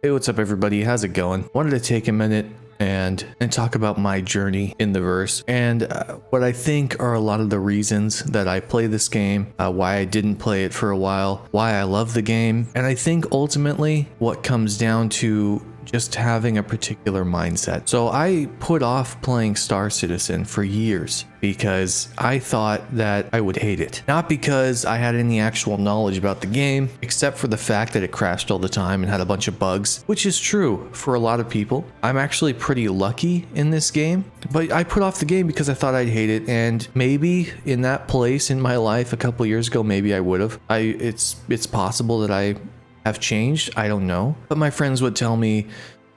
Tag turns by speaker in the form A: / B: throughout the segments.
A: Hey, what's up everybody? How's it going? Wanted to take a minute and talk about my journey in the verse and what I think are a lot of the reasons that I play this game, why I didn't play it for a while, why I love the game, and I think ultimately what comes down to just having a particular mindset. So I put off playing Star Citizen for years because I thought that I would hate it. Not because I had any actual knowledge about the game, except for the fact that it crashed all the time and had a bunch of bugs, which is true for a lot of people. I'm actually pretty lucky in this game, but I put off the game because I thought I'd hate it, and maybe in that place in my life a couple years ago, maybe I would have. It's possible that I have changed, I don't know. But my friends would tell me,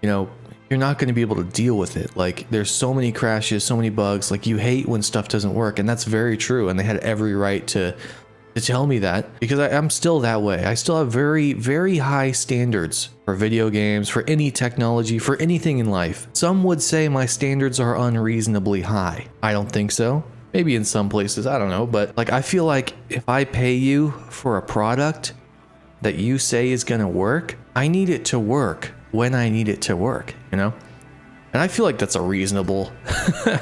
A: you know, you're not going to be able to deal with it. Like, there's so many crashes, so many bugs, like you hate when stuff doesn't work. And that's very true. And they had every right to tell me that, because I'm still that way. I still have very, very high standards for video games, for any technology, for anything in life. Some would say my standards are unreasonably high. I don't think so. Maybe in some places, I don't know. But like, I feel like if I pay you for a product that you say is going to work, I need it to work when I need it to work, you know? And I feel like that's a reasonable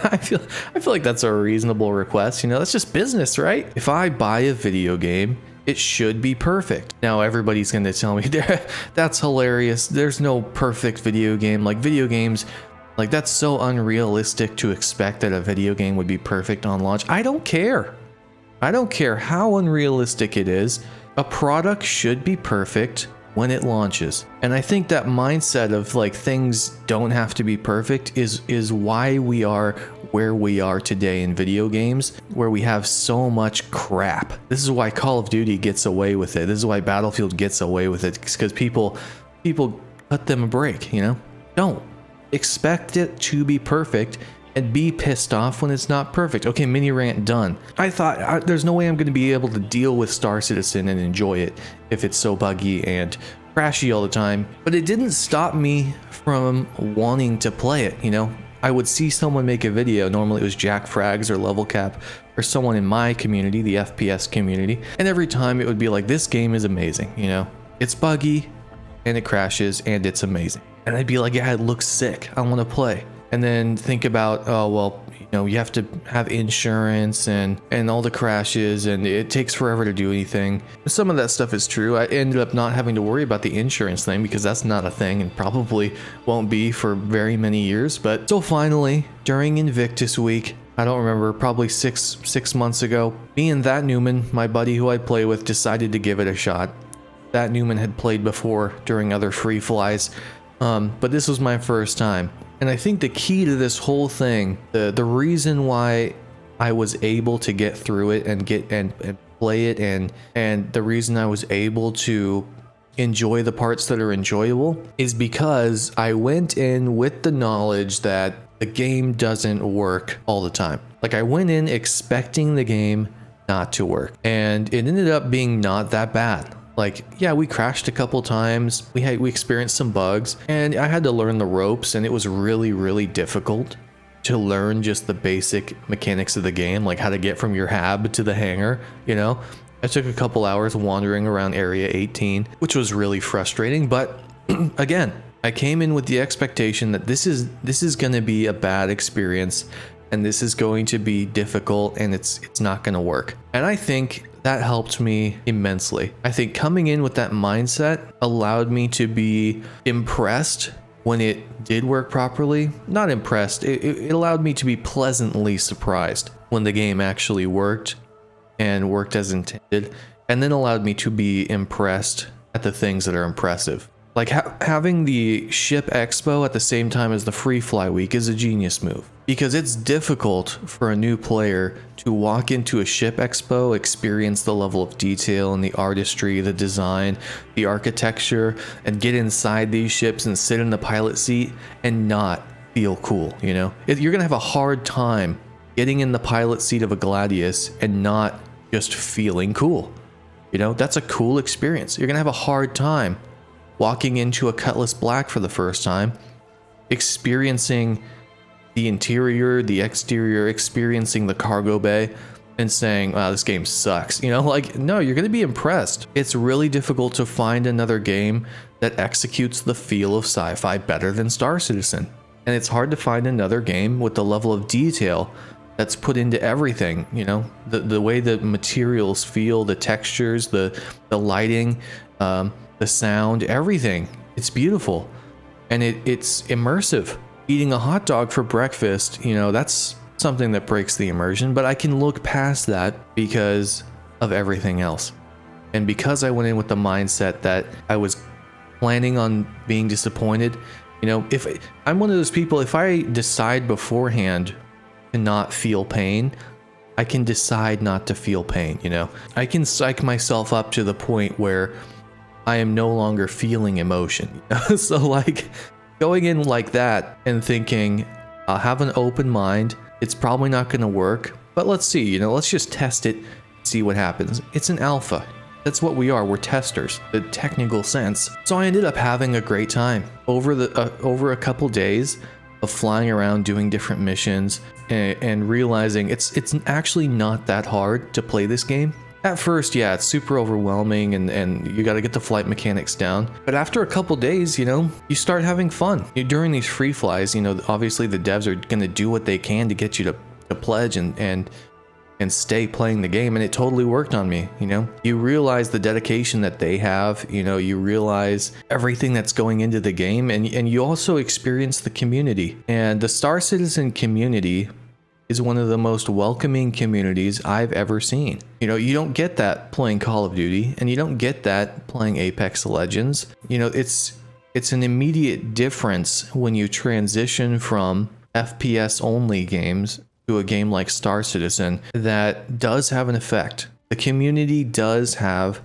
A: I feel like that's a reasonable request, you know? That's just business, right? If I buy a video game, it should be perfect. Now everybody's going to tell me that's hilarious. There's no perfect video game. Like, video games, like, that's so unrealistic to expect that a video game would be perfect on launch. I don't care. I don't care how unrealistic it is. A product should be perfect when it launches. And I think that mindset of like things don't have to be perfect is why we are where we are today in video games, where we have so much crap. This is why Call of Duty gets away with it. This is why Battlefield gets away with it, because people cut them a break, you know? Don't expect it to be perfect and be pissed off when it's not perfect. Okay, mini rant done. I thought there's no way I'm going to be able to deal with Star Citizen and enjoy it if it's so buggy and crashy all the time. But it didn't stop me from wanting to play it, you know? I would see someone make a video, normally it was Jack Frags or Level Cap or someone in my community, the FPS community, and every time it would be like, this game is amazing, you know? It's buggy and it crashes and it's amazing. And I'd be like, yeah, it looks sick, I want to play. And then think about, oh, well, you know, you have to have insurance and all the crashes, and it takes forever to do anything. Some of that stuff is true. I ended up not having to worry about the insurance thing because that's not a thing and probably won't be for very many years. But so finally, during Invictus week, I don't remember, probably six months ago, me and That Newman, my buddy who I play with, decided to give it a shot. That Newman had played before during other free flies, but this was my first time. And I think the key to this whole thing, the reason why I was able to get through it and play it, and the reason I was able to enjoy the parts that are enjoyable, is because I went in with the knowledge that the game doesn't work all the time. Like, I went in expecting the game not to work, and it ended up being not that bad. Like, yeah, we crashed a couple times, we experienced some bugs, and I had to learn the ropes, and it was really, really difficult to learn just the basic mechanics of the game, like how to get from your hab to the hangar, you know? I took a couple hours wandering around Area 18, which was really frustrating, but again, I came in with the expectation that this is going to be a bad experience, and this is going to be difficult, and it's not going to work. And I think that helped me immensely. I think coming in with that mindset allowed me to be impressed when it did work properly. Not impressed, it allowed me to be pleasantly surprised when the game actually worked and worked as intended, and then allowed me to be impressed at the things that are impressive. Like having the ship expo at the same time as the free fly week is a genius move, because it's difficult for a new player to walk into a ship expo, experience the level of detail and the artistry, the design, the architecture, and get inside these ships and sit in the pilot seat and not feel cool, you know? You're gonna have a hard time getting in the pilot seat of a Gladius and not just feeling cool. You know, that's a cool experience. You're gonna have a hard time walking into a Cutlass Black for the first time, experiencing the interior, the exterior, experiencing the cargo bay, and saying, wow, this game sucks. You know, like, no, you're going to be impressed. It's really difficult to find another game that executes the feel of sci-fi better than Star Citizen. And it's hard to find another game with the level of detail that's put into everything, you know, the way the materials feel, the textures, the lighting, the sound, everything. It's beautiful. And it's immersive. Eating a hot dog for breakfast, you know, that's something that breaks the immersion, but I can look past that because of everything else. And because I went in with the mindset that I was planning on being disappointed, you know, if I'm one of those people, if I decide beforehand to not feel pain, I can decide not to feel pain, you know. I can psych myself up to the point where I am no longer feeling emotion. So like going in like that and thinking, I'll have an open mind. It's probably not going to work, but let's see, you know, let's just test it, see what happens. It's an alpha. That's what we are. We're testers, the technical sense. So I ended up having a great time over a couple days of flying around doing different missions and realizing it's actually not that hard to play this game. At first, yeah, it's super overwhelming and you got to get the flight mechanics down. But after a couple days, you know, you start having fun. During these free flies, you know, obviously the devs are going to do what they can to get you to pledge and stay playing the game. And it totally worked on me, you know. You realize the dedication that they have, you know, you realize everything that's going into the game. And you also experience the community. And the Star Citizen community is one of the most welcoming communities I've ever seen. You know, you don't get that playing Call of Duty, and you don't get that playing Apex Legends. You know, it's an immediate difference when you transition from FPS only games to a game like Star Citizen that does have an effect. The community does have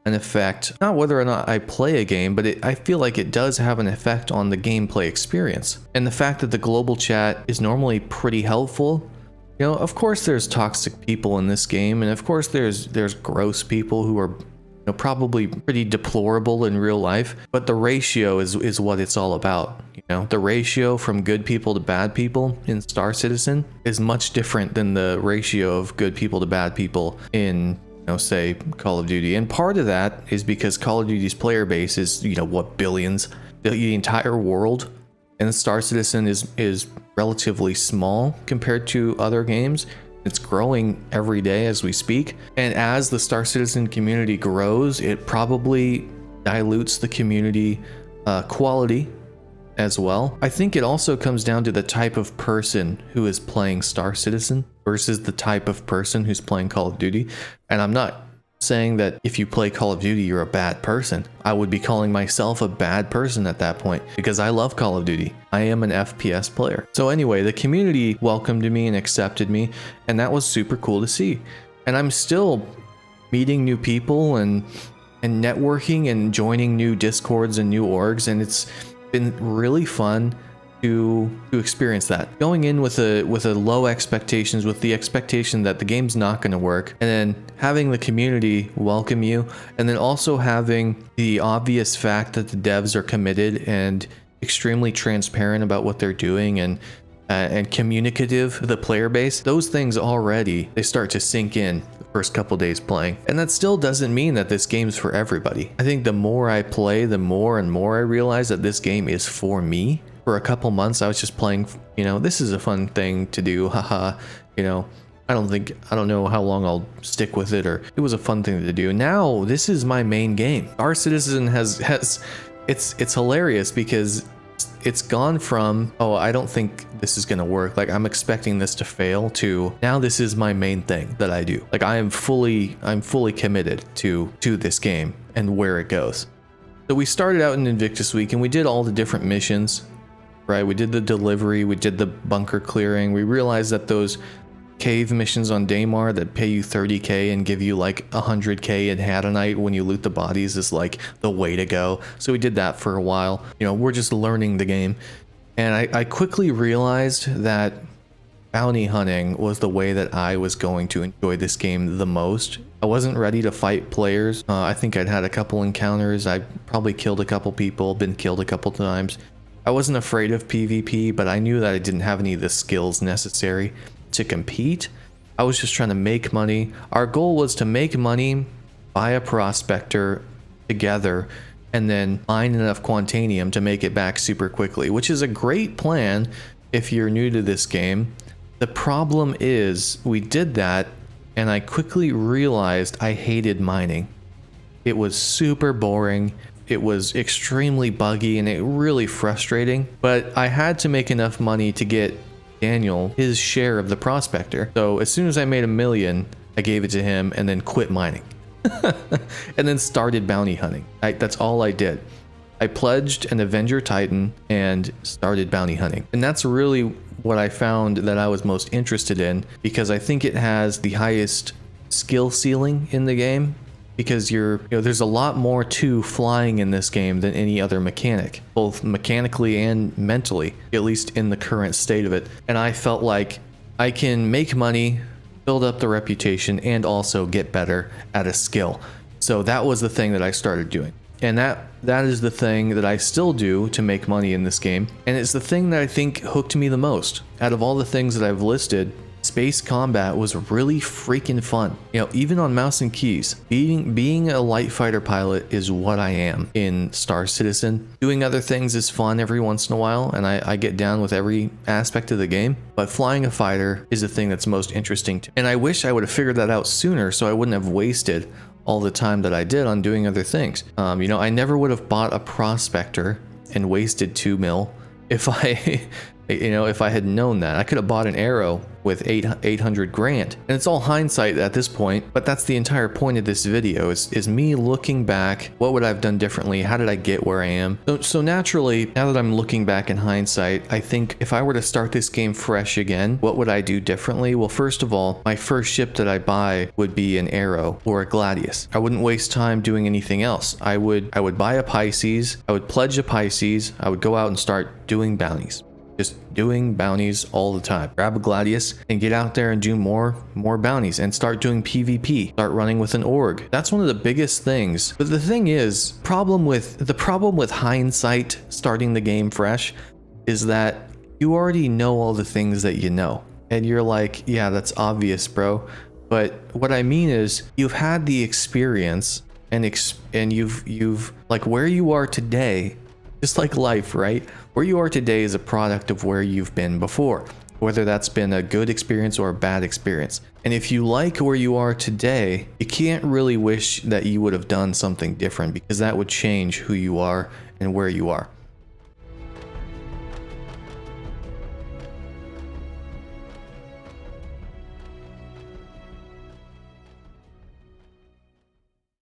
A: an effect, not whether or not I play a game, but I feel like it does have an effect on the gameplay experience. And the fact that the global chat is normally pretty helpful. You know, of course there's toxic people in this game, and of course there's gross people who are, you know, probably pretty deplorable in real life, but the ratio is what it's all about. You know, the ratio from good people to bad people in Star Citizen is much different than the ratio of good people to bad people in, you know, say Call of Duty. And part of that is because Call of Duty's player base is, you know, what, billions, the entire world, and Star Citizen is relatively small compared to other games. It's growing every day as we speak, and as the Star Citizen community grows, it probably dilutes the community quality as well. I think it also comes down to the type of person who is playing Star Citizen versus the type of person who's playing Call of Duty. And I'm not saying that if you play Call of Duty, you're a bad person. I would be calling myself a bad person at that point because I love Call of Duty. I am an FPS player. So anyway, the community welcomed me and accepted me, and that was super cool to see. And I'm still meeting new people and networking and joining new Discords and new orgs, and it's been really fun to experience that. Going in with a low expectations, with the expectation that the game's not going to work, and then having the community welcome you, and then also having the obvious fact that the devs are committed and extremely transparent about what they're doing and communicative to the player base. Those things already, they start to sink in the first couple days playing. And that still doesn't mean that this game's for everybody. I think the more I play, the more and more I realize that this game is for me. For a couple months, I was just playing, you know, this is a fun thing to do, haha, you know, I don't know how long I'll stick with it, or it was a fun thing to do. Now, this is my main game. Star Citizen it's hilarious because it's gone from, oh, I don't think this is gonna work, like I'm expecting this to fail, to now this is my main thing that I do. Like I'm fully committed to this game and where it goes. So we started out in Invictus Week and we did all the different missions. Right, we did the delivery, we did the bunker clearing. We realized that those cave missions on Daymar that pay you 30k and give you like 100k in Hadanite when you loot the bodies is like the way to go. So we did that for a while. You know, we're just learning the game. And I quickly realized that bounty hunting was the way that I was going to enjoy this game the most. I wasn't ready to fight players. I think I'd had a couple encounters. I probably killed a couple people, been killed a couple times. I wasn't afraid of PvP, but I knew that I didn't have any of the skills necessary to compete. I was just trying to make money. Our goal was to make money, buy a prospector together, and then mine enough Quantanium to make it back super quickly, which is a great plan if you're new to this game. The problem is we did that and I quickly realized I hated mining. It was super boring. It was extremely buggy and it really frustrating, but I had to make enough money to get Daniel his share of the prospector. So as soon as I made $1 million, I gave it to him and then quit mining. And then started bounty hunting. That's all I did. I pledged an Avenger Titan and started bounty hunting. And that's really what I found that I was most interested in, because I think it has the highest skill ceiling in the game, because there's a lot more to flying in this game than any other mechanic, both mechanically and mentally, at least in the current state of it. And I felt like I can make money, build up the reputation, and also get better at a skill. So that was the thing that I started doing. And that is the thing that I still do to make money in this game. And it's the thing that I think hooked me the most. Out of all the things that I've listed, space combat was really freaking fun. Even on mouse and keys, being a light fighter pilot is what I am in Star Citizen. Doing other things is fun every once in a while, and I get down with every aspect of the game, but flying a fighter is the thing that's most interesting to me. And I wish I would have figured that out sooner so I wouldn't have wasted all the time that I did on doing other things. I never would have bought a prospector and wasted 2 mil if I had known that. I could have bought an arrow with 800 grand. And it's all hindsight at this point, but that's the entire point of this video is me looking back. What would I have done differently? How did I get where I am? So naturally, now that I'm looking back in hindsight, I think if I were to start this game fresh again, what would I do differently? Well, first of all, my first ship that I buy would be an Arrow or a Gladius. I wouldn't waste time doing anything else. I would buy a Pisces. I would pledge a Pisces. I would go out and start doing bounties. Just doing bounties all the time. Grab a Gladius and get out there and do more bounties and start doing PvP. Start running with an org. That's one of the biggest things. But the thing is, the problem with hindsight starting the game fresh is that you already know all the things that you know. And you're like, yeah, that's obvious, bro. But what I mean is you've had the experience and you've like where you are today, just like life, right? Where you are today is a product of where you've been before, whether that's been a good experience or a bad experience. And if you like where you are today, you can't really wish that you would have done something different, because that would change who you are and where you are.